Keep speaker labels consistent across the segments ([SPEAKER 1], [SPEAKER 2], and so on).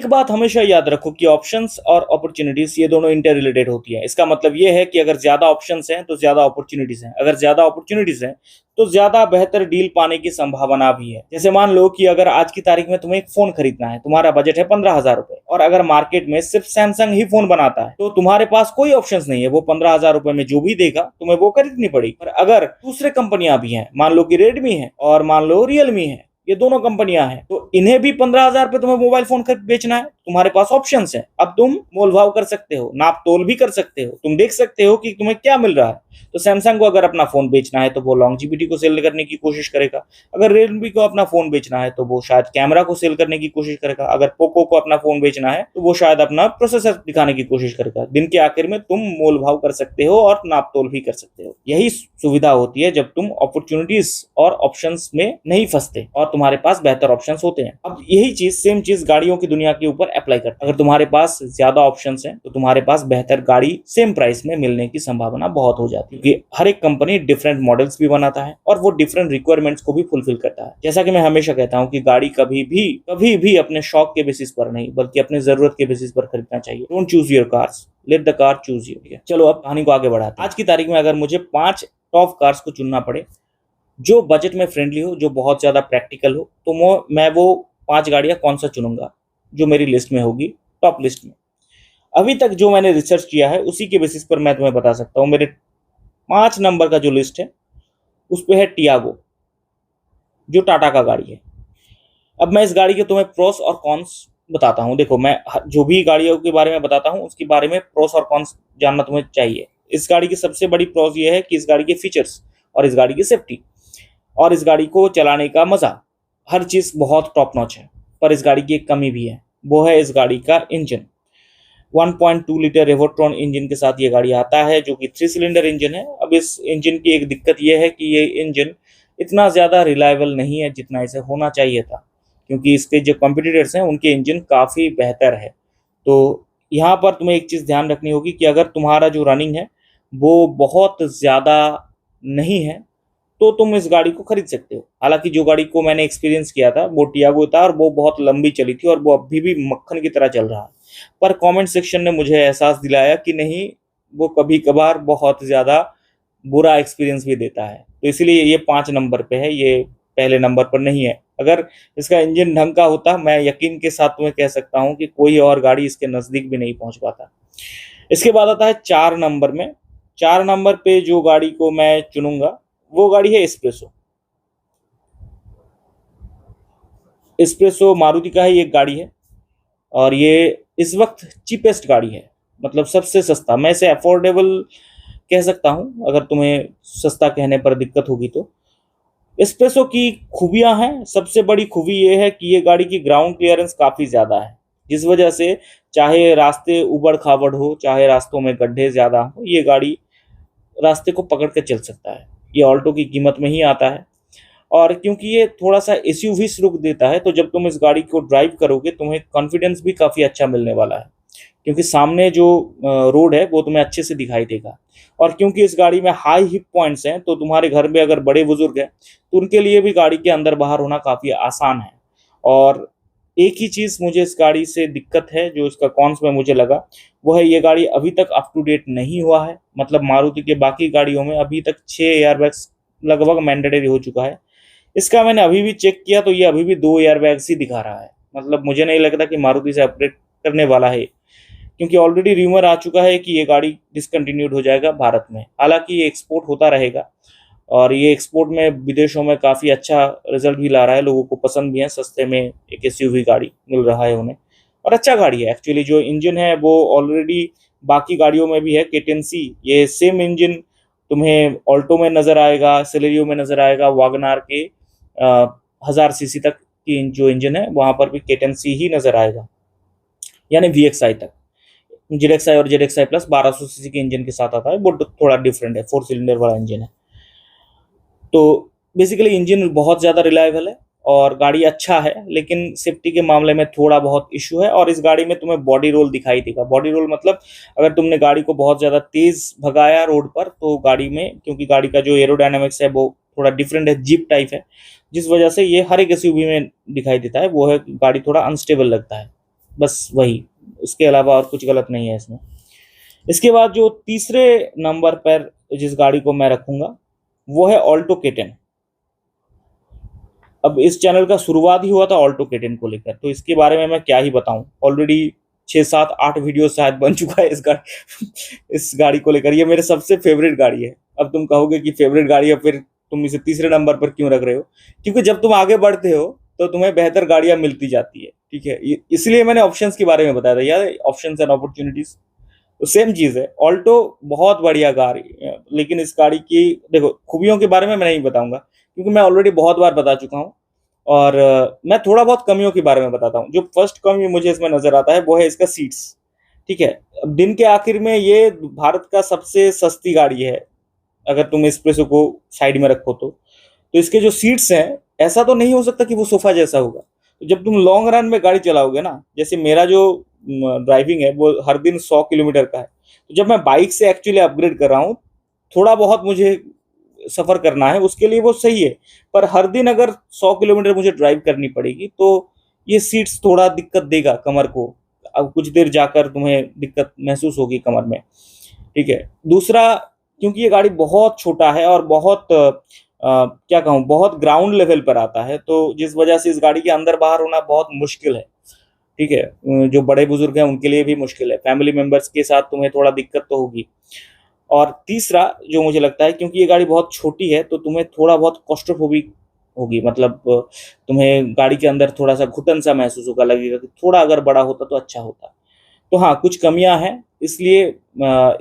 [SPEAKER 1] एक बात हमेशा याद रखो कि ऑप्शंस और अपॉर्चुनिटीज ये दोनों इंटर रिलेटेड होती है। इसका मतलब ये है कि अगर ज्यादा ऑप्शंस हैं तो ज्यादा अपॉर्चुनिटीज हैं, अगर ज्यादा अपॉर्चुनिटीज हैं तो ज्यादा बेहतर डील पाने की संभावना भी है। जैसे मान लो कि अगर आज की तारीख में तुम्हें एक फोन खरीदना है, तुम्हारा बजट है 15,000 रुपए, और अगर मार्केट में सिर्फ सैमसंग ही फोन बनाता है तो तुम्हारे पास कोई ऑप्शन नहीं है, वो 15,000 रुपए में जो भी देगा तुम्हें वो खरीदनी पड़ेगी। पर अगर दूसरे कंपनियां भी हैं, मान लो कि रेडमी है और मान लो रियलमी है, ये दोनों कंपनियां हैं, तो इन्हें भी 15,000 पे तुम्हें मोबाइल फोन बेचना है, तुम्हारे पास ऑप्शंस है। अब तुम मोल भाव कर सकते हो, नाप तोल भी कर सकते हो, तुम देख सकते हो कि तुम्हें क्या मिल रहा है। तो सैमसंग को अगर अपना फोन बेचना है तो वो लॉन्जिविटी को सेल करने की कोशिश करेगा, अगर रियलमी को अपना फोन बेचना है तो वो शायद कैमरा को सेल करने की कोशिश करेगा, अगर पोको को अपना फोन बेचना है तो वो शायद अपना प्रोसेसर दिखाने की कोशिश करेगा। दिन के आखिर में तुम मोल भाव कर सकते हो और नाप तोल भी कर सकते हो। यही सुविधा होती है जब तुम अपॉर्चुनिटीज और ऑप्शंस में नहीं फंसते और तुम्हारे पास बेहतर ऑप्शंस होते हैं। अब यही चीज सेम चीज गाड़ियों की दुनिया के ऊपर अप्लाई करता है। अगर तुम्हारे पास ज्यादा ऑप्शंस हैं तो तुम्हारे पास बेहतर गाड़ी सेम प्राइस में मिलने की संभावना बहुत हो जाती है, क्योंकि हर एक कंपनी डिफरेंट मॉडल्स भी बनाता है और वो डिफरेंट रिक्वायरमेंट्स को भी फुलफिल करता है। जैसा कि मैं हमेशा कहता हूं कि गाड़ी कभी भी अपने शौक के बेसिस पर नहीं बल्कि अपने जरूरत के बेसिस पर खरीदना चाहिए। Don't choose your cars, let the car choose you. चलो अब कहानी को आगे बढ़ाते हैं। आज की तारीख में अगर मुझे 5 टॉप कार्स को चुनना पड़े जो बजट में फ्रेंडली हो, जो बहुत ज्यादा प्रैक्टिकल हो, तो मैं वो 5 गाड़ियां कौन सा चुनूंगा जो मेरी लिस्ट में होगी, टॉप लिस्ट में। अभी तक जो मैंने रिसर्च किया है उसी के बेसिस पर मैं तुम्हें बता सकता हूँ। मेरे 5 नंबर का जो लिस्ट है उस पे है टियागो, जो टाटा का गाड़ी है। अब मैं इस गाड़ी के तुम्हें प्रोस और कॉन्स बताता हूँ। देखो, मैं जो भी गाड़ियों के बारे में बताता हूँ उसके बारे में प्रोस और कॉन्स जानना तुम्हें चाहिए। इस गाड़ी की सबसे बड़ी प्रोस ये है कि इस गाड़ी के फीचर्स और इस गाड़ी की सेफ्टी और इस गाड़ी को चलाने का मजा, हर चीज बहुत टॉप नॉच है। पर इस गाड़ी की एक कमी भी है, वो है इस गाड़ी का इंजन। 1.2 लीटर रेवोट्रॉन इंजन के साथ ये गाड़ी आता है, जो कि 3 सिलेंडर इंजन है। अब इस इंजन की एक दिक्कत ये है कि ये इंजन इतना ज़्यादा रिलायबल नहीं है जितना इसे होना चाहिए था, क्योंकि इसके जो कॉम्पिटिटर्स हैं उनके इंजन काफ़ी बेहतर है। तो यहाँ पर तुम्हें एक चीज़ ध्यान रखनी होगी कि अगर तुम्हारा जो रनिंग है वो बहुत ज़्यादा नहीं है तो तुम इस गाड़ी को खरीद सकते हो। हालांकि जो गाड़ी को मैंने एक्सपीरियंस किया था वो टियागो था और वो बहुत लंबी चली थी और वो अभी भी मक्खन की तरह चल रहा है। पर कमेंट सेक्शन ने मुझे एहसास दिलाया कि नहीं, वो कभी कभार बहुत ज़्यादा बुरा एक्सपीरियंस भी देता है। तो इसीलिए ये 5 नंबर पे है, ये पहले नंबर पर नहीं है। अगर इसका इंजन ढंग का होता, मैं यकीन के साथ तुम्हें कह सकता हूँ कि कोई और गाड़ी इसके नज़दीक भी नहीं पहुँच पाता। इसके बाद आता है 4 नंबर में। 4 नंबर पे जो गाड़ी को मैं चुनूंगा वो गाड़ी है एस्प्रेसो। एस्प्रेसो मारुति का ही एक गाड़ी है और ये इस वक्त चीपेस्ट गाड़ी है, मतलब सबसे सस्ता। मैं इसे अफोर्डेबल कह सकता हूं, अगर तुम्हें सस्ता कहने पर दिक्कत होगी तो। एस्प्रेसो की खूबियां हैं, सबसे बड़ी खूबी ये है कि ये गाड़ी की ग्राउंड क्लियरेंस काफ़ी ज़्यादा है, जिस वजह से चाहे रास्ते उबड़ खाबड़ हो, चाहे रास्तों में गड्ढे ज़्यादा हो, ये गाड़ी रास्ते को पकड़ कर चल सकता है। ये ऑल्टो की कीमत में ही आता है। और क्योंकि ये थोड़ा सा एसयूवी लुक देता है तो जब तुम इस गाड़ी को ड्राइव करोगे तुम्हें कॉन्फिडेंस भी काफ़ी अच्छा मिलने वाला है, क्योंकि सामने जो रोड है वो तुम्हें अच्छे से दिखाई देगा। और क्योंकि इस गाड़ी में हाई हिप पॉइंट्स हैं तो तुम्हारे घर में अगर बड़े बुजुर्ग हैं तो उनके लिए भी गाड़ी के अंदर बाहर होना काफ़ी आसान है। और एक ही चीज़ मुझे इस गाड़ी से दिक्कत है, जो इसका कॉन्स में मुझे लगा, वो है ये गाड़ी अभी तक अप टू डेट नहीं हुआ है। मतलब मारुति के बाकी गाड़ियों में अभी तक 6 एयरबैग्स लगभग मैंडेटरी हो चुका है। इसका मैंने अभी भी चेक किया तो ये अभी भी 2 एयरबैग्स ही दिखा रहा है। मतलब मुझे नहीं लगता कि मारुति से अपडेट करने वाला है, क्योंकि ऑलरेडी र्यूमर आ चुका है कि ये गाड़ी डिसकंटिन्यूड हो जाएगा भारत में। हालांकि ये एक्सपोर्ट होता रहेगा और ये एक्सपोर्ट में विदेशों में काफ़ी अच्छा रिजल्ट भी ला रहा है, लोगों को पसंद भी है। सस्ते में एक एसयूवी गाड़ी मिल रहा है उन्हें और अच्छा गाड़ी है। एक्चुअली जो इंजन है वो ऑलरेडी बाकी गाड़ियों में भी है, केटेंसी। ये सेम इंजन तुम्हें ऑल्टो में नज़र आएगा, सेलेरियो में नज़र आएगा, वैगनार के 1000 सीसी तक की जो इंजन है वहाँ पर भी केटेंसी ही नज़र आएगा, यानी VXI तक। ZXI और ZXI प्लस 1200 सीसी के इंजन के साथ आता है, वो थोड़ा डिफरेंट है, 4 सिलेंडर वाला इंजन है। तो बेसिकली इंजन बहुत ज़्यादा रिलायबल है और गाड़ी अच्छा है, लेकिन सेफ्टी के मामले में थोड़ा बहुत इशू है। और इस गाड़ी में तुम्हें बॉडी रोल दिखाई देगा। बॉडी रोल मतलब अगर तुमने गाड़ी को बहुत ज़्यादा तेज़ भगाया रोड पर तो गाड़ी में, क्योंकि गाड़ी का जो एरोडायनामिक्स है वो थोड़ा डिफरेंट है, जीप टाइप है, जिस वजह से ये हर एक एसयूवी में दिखाई देता है, वो है गाड़ी थोड़ा अनस्टेबल लगता है। बस वही, इसके अलावा और कुछ गलत नहीं है इसमें। इसके बाद जो तीसरे नंबर पर जिस गाड़ी को मैं रखूंगा वो है ऑल्टो K10। अब इस चैनल का शुरुआत ही हुआ था ऑल्टो K10 को लेकर, तो इसके बारे में मैं क्या ही बताऊं। ऑलरेडी 6 7 8 वीडियो शायद बन चुका है इस गाड़ी को लेकर। ये मेरे सबसे फेवरेट गाड़ी है। अब तुम कहोगे कि फेवरेट गाड़ी है, फिर तुम इसे तीसरे नंबर पर क्यों रख रहे हो? क्योंकि जब तुम आगे बढ़ते हो तो तुम्हें बेहतर गाड़ियां मिलती जाती है, ठीक है। इसलिए मैंने ऑप्शंस के बारे में बताया था यार, ऑप्शंस एंड अपॉर्चुनिटीज तो सेम चीज है। ऑल्टो बहुत बढ़िया गाड़ी है, लेकिन इस गाड़ी की देखो खूबियों के बारे में मैं नहीं बताऊंगा, क्योंकि मैं ऑलरेडी बहुत बार बता चुका हूँ। और मैं थोड़ा बहुत कमियों के बारे में बताता हूँ। जो फर्स्ट कमी मुझे इसमें नजर आता है वो है इसका सीट्स, ठीक है। अब दिन के आखिर में ये भारत का सबसे सस्ती गाड़ी है, अगर तुम एक्सप्रेसो को साइड में रखो तो इसके जो सीट्स हैं, ऐसा तो नहीं हो सकता कि वो सोफा जैसा होगा। तो जब तुम लॉन्ग रन में गाड़ी चलाओगे ना, जैसे मेरा जो ड्राइविंग है वो हर दिन 100 किलोमीटर का है, तो जब मैं बाइक से एक्चुअली अपग्रेड कर रहा हूँ, थोड़ा बहुत मुझे सफर करना है उसके लिए वो सही है। पर हर दिन अगर 100 किलोमीटर मुझे ड्राइव करनी पड़ेगी तो ये सीट्स थोड़ा दिक्कत देगा कमर को। अब कुछ देर जाकर तुम्हें दिक्कत महसूस होगी कमर में, ठीक है। दूसरा, क्योंकि ये गाड़ी बहुत छोटा है और बहुत क्या कहूँ, बहुत ग्राउंड लेवल पर आता है, तो जिस वजह से इस गाड़ी के अंदर बाहर होना बहुत मुश्किल है, ठीक है। जो बड़े बुजुर्ग हैं उनके लिए भी मुश्किल है, फैमिली मेंबर्स के साथ तुम्हें थोड़ा दिक्कत तो होगी। और तीसरा जो मुझे लगता है, क्योंकि ये गाड़ी बहुत छोटी है तो तुम्हें थोड़ा बहुत क्लॉस्ट्रोफोबिक होगी, मतलब तुम्हें गाड़ी के अंदर थोड़ा सा घुटन सा महसूस होगा, लगेगा कि थोड़ा अगर बड़ा होता तो अच्छा होता। तो हाँ, कुछ कमियां हैं, इसलिए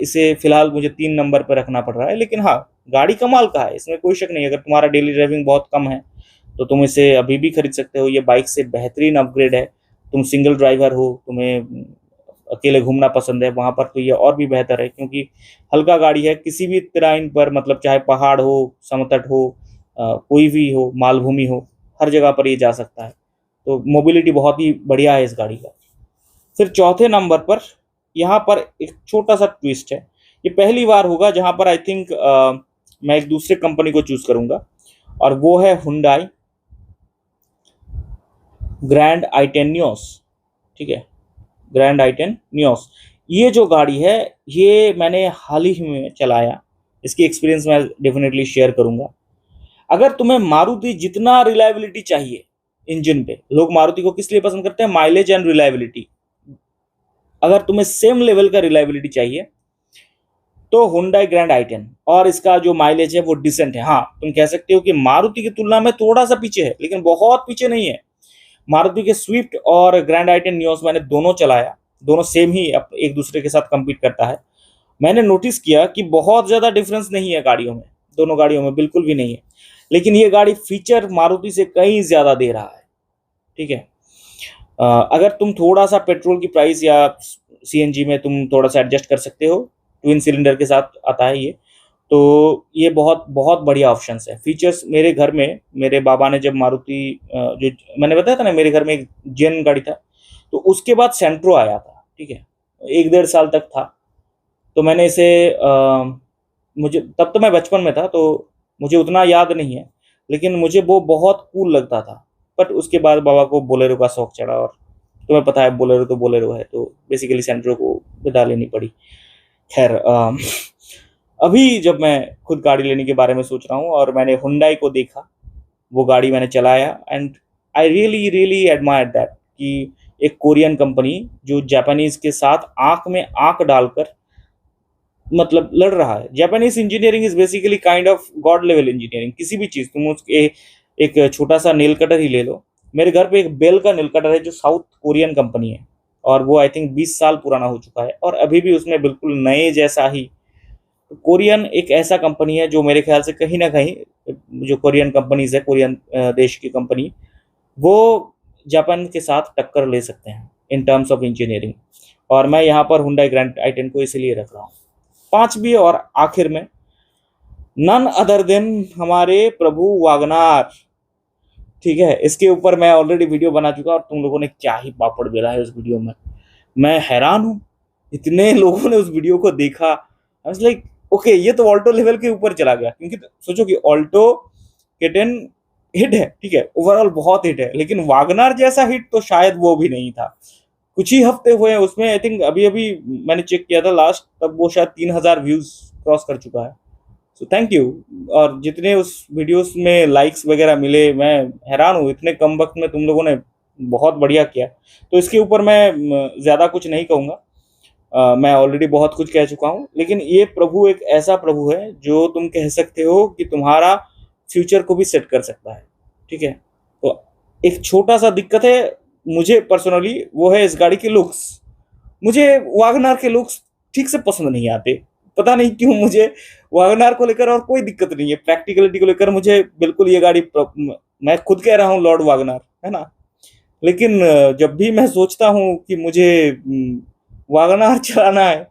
[SPEAKER 1] इसे फिलहाल मुझे 3 नंबर पर रखना पड़ रहा है। लेकिन हाँ, गाड़ी कमाल का है, इसमें कोई शक नहीं। अगर तुम्हारा डेली ड्राइविंग बहुत कम है तो तुम इसे अभी भी खरीद सकते हो। ये बाइक से बेहतरीन अपग्रेड है। तुम सिंगल ड्राइवर हो, तुम्हें अकेले घूमना पसंद है, वहां पर तो ये और भी बेहतर है, क्योंकि हल्का गाड़ी है। किसी भी terrain पर, मतलब चाहे पहाड़ हो, समतट हो, कोई भी हो, मालभूमि हो, हर जगह पर ये जा सकता है। तो मोबिलिटी बहुत ही बढ़िया है इस गाड़ी का। फिर चौथे नंबर पर यहाँ पर एक छोटा सा ट्विस्ट है। ये पहली बार होगा जहां पर आई थिंक मैं एक दूसरे कंपनी को चूज करूंगा, और वो है हुंडई ग्रैंड i10 नियोस, ठीक है। ग्रैंड i10 नियोस, ये जो गाड़ी है ये मैंने हाल ही में चलाया। इसकी एक्सपीरियंस मैं डेफिनेटली शेयर करूंगा। अगर तुम्हें मारुति जितना रिलायबिलिटी चाहिए इंजन पे, लोग मारुति को किस लिए पसंद करते हैं? Mileage and reliability. अगर तुम्हें सेम लेवल का रिलायबिलिटी चाहिए तो हुंडई ग्रैंड i10, और इसका जो माइलेज है वो डिसेंट है। हाँ, तुम कह सकते हो कि मारुति की तुलना में थोड़ा सा पीछे है, लेकिन बहुत पीछे नहीं है। मारुति के स्विफ्ट और ग्रैंड i10 नियोस मैंने दोनों चलाया, दोनों सेम ही एक दूसरे के साथ compete करता है। मैंने नोटिस किया कि बहुत ज़्यादा डिफरेंस नहीं है गाड़ियों में, दोनों गाड़ियों में बिल्कुल भी नहीं है। लेकिन ये गाड़ी फीचर मारुति से कहीं ज़्यादा दे रहा है, ठीक है। अगर तुम थोड़ा सा पेट्रोल की प्राइस या सीएनजी में तुम थोड़ा सा एडजस्ट कर सकते हो, ट्विन सिलेंडर के साथ आता है ये, तो ये बहुत बहुत बढ़िया ऑप्शंस है। फीचर्स, मेरे घर में मेरे बाबा ने जब मारुति, जो मैंने बताया था ना, मेरे घर में एक जेन गाड़ी था, तो उसके बाद सेंट्रो आया था, ठीक है। 1 1.5 साल तक था, तो मैंने इसे मुझे तब तो मैं बचपन में था, तो मुझे उतना याद नहीं है, लेकिन मुझे वो बहुत कूल लगता था। बट उसके बाद बाबा को बोलेरो का शौक चढ़ा, और तुम्हें पता है बोलेरो तो बोलेरो है, तो बेसिकली सेंट्रो को विदा लेनी पड़ी। खैर, अभी जब मैं खुद गाड़ी लेने के बारे में सोच रहा हूँ और मैंने हुंडई को देखा, वो गाड़ी मैंने चलाया, and I really really admire that कि एक कोरियन कंपनी जो जापानीज के साथ आंख में आंख डालकर मतलब लड़ रहा है। Japanese engineering is basically kind of God level engineering. किसी भी चीज, तुम उसके एक छोटा सा नेल कटर ही ले लो। मेरे घर पे एक बेल का नेल कटर है जो साउथ कोरियन कंपनी है, और वो आई थिंक 20 साल पुराना हो चुका है, और अभी भी उसमें बिल्कुल नए जैसा ही। तो कोरियन एक ऐसा कंपनी है जो मेरे ख्याल से कहीं ना कहीं, जो कोरियन कंपनीज है, कोरियन देश की कंपनी, वो जापान के साथ टक्कर ले सकते हैं इन टर्म्स ऑफ इंजीनियरिंग। और मैं यहाँ पर हुंडई ग्रैंड i10 को इसलिए रख रहा हूँ। पांचवी और आखिर में, नन अदर देन हमारे प्रभु वागनार, ठीक है। इसके ऊपर मैं ऑलरेडी वीडियो बना चुका, और तुम लोगों ने क्या ही पापड़ बेला है उस वीडियो में। मैं हैरान हूँ, इतने लोगों ने उस वीडियो को देखा। आई वाज लाइक ओके, ये तो ऑल्टो लेवल के ऊपर चला गया, क्योंकि सोचो कि ऑल्टो K10 हिट है, ठीक है, ओवरऑल बहुत हिट है, लेकिन वागनार जैसा हिट तो शायद वो भी नहीं था। कुछ ही हफ्ते हुए हैं उसमें, आई थिंक अभी अभी मैंने चेक किया था लास्ट, तब वो शायद 3,000 व्यूज क्रॉस कर चुका है। So thank you. और जितने उस वीडियोस में लाइक्स वगैरह मिले, मैं हैरान हूँ, इतने कम वक्त में तुम लोगों ने बहुत बढ़िया किया। तो इसके ऊपर मैं ज़्यादा कुछ नहीं कहूँगा, मैं ऑलरेडी बहुत कुछ कह चुका हूँ। लेकिन ये प्रभु एक ऐसा प्रभु है जो तुम कह सकते हो कि तुम्हारा फ्यूचर को भी सेट कर सकता है, ठीक है। तो एक छोटा सा दिक्कत है मुझे पर्सनली, वो है इस गाड़ी के लुक्स। मुझे वैगनआर के लुक्स ठीक से पसंद नहीं आते, पता नहीं क्यों। मुझे वैगनआर को लेकर और कोई दिक्कत नहीं है, प्रैक्टिकलिटी को लेकर मुझे बिल्कुल ये गाड़ी मैं खुद कह रहा हूँ लॉर्ड वैगनआर, है ना। लेकिन जब भी मैं सोचता हूँ कि मुझे वैगनआर चलाना है,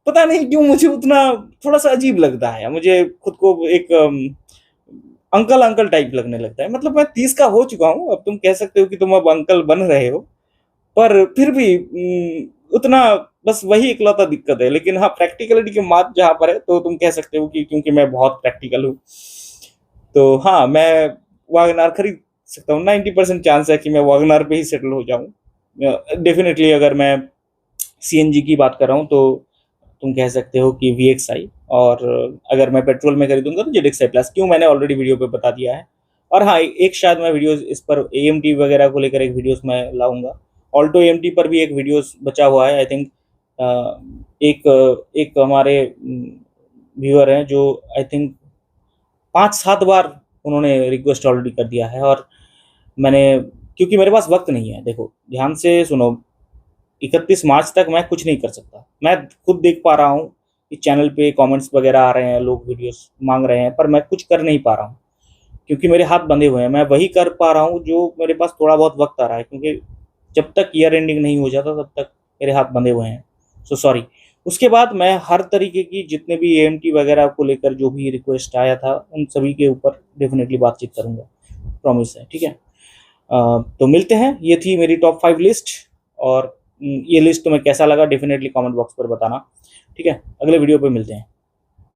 [SPEAKER 1] पता नहीं क्यों मुझे उतना थोड़ा सा अजीब लगता है। मुझे खुद को एक अंकल अंकल टाइप लगने लगता है। मतलब मैं 30 का हो चुका हूँ, अब तुम कह सकते हो कि तुम अब अंकल बन रहे हो, पर फिर भी उतना, बस वही इकलौता दिक्कत है। लेकिन हाँ, प्रैक्टिकलिटी की बात जहाँ पर है तो तुम कह सकते हो कि क्योंकि मैं बहुत प्रैक्टिकल हूँ, तो हाँ, मैं वैगनआर खरीद सकता हूँ। 90% चांस है कि मैं वैगनआर पे ही सेटल हो जाऊँ। डेफिनेटली अगर मैं सीएनजी की बात कर रहा हूँ तो तुम कह सकते हो कि VXI, और अगर मैं पेट्रोल में खरीदूंगा तो ZXI प्लस। क्यों, मैंने ऑलरेडी वीडियो पे बता दिया है। और हाँ, एक शायद मैं वीडियोस इस पर AMT वगैरह को लेकर एक वीडियोस मैं लाऊंगा। ऑल्टो AMT पर भी एक वीडियोस बचा हुआ है, आई थिंक। एक एक हमारे व्यूअर हैं जो आई थिंक 5-7 बार उन्होंने रिक्वेस्ट ऑलरेडी कर दिया है, और मैंने, क्योंकि मेरे पास वक्त नहीं है। देखो ध्यान से सुनो, 31 मार्च तक मैं कुछ नहीं कर सकता। मैं खुद देख पा रहा हूँ कि चैनल पे कमेंट्स वगैरह आ रहे हैं, लोग वीडियोस मांग रहे हैं, पर मैं कुछ कर नहीं पा रहा हूँ क्योंकि मेरे हाथ बंधे हुए हैं। मैं वही कर पा रहा हूँ जो मेरे पास थोड़ा बहुत वक्त आ रहा है, क्योंकि जब तक ईयर एंडिंग नहीं हो जाता तब तक मेरे हाथ बंधे हुए हैं। So sorry. उसके बाद मैं हर तरीके की जितने भी AMT वगैरह को लेकर जो भी रिक्वेस्ट आया था उन सभी के ऊपर डेफिनेटली बातचीत करूंगा, प्रॉमिस है, ठीक है। तो मिलते हैं। ये थी मेरी टॉप 5 लिस्ट, और ये लिस्ट तुम्हें कैसा लगा डेफिनेटली कमेंट बॉक्स पर बताना, ठीक है। अगले वीडियो पे मिलते हैं।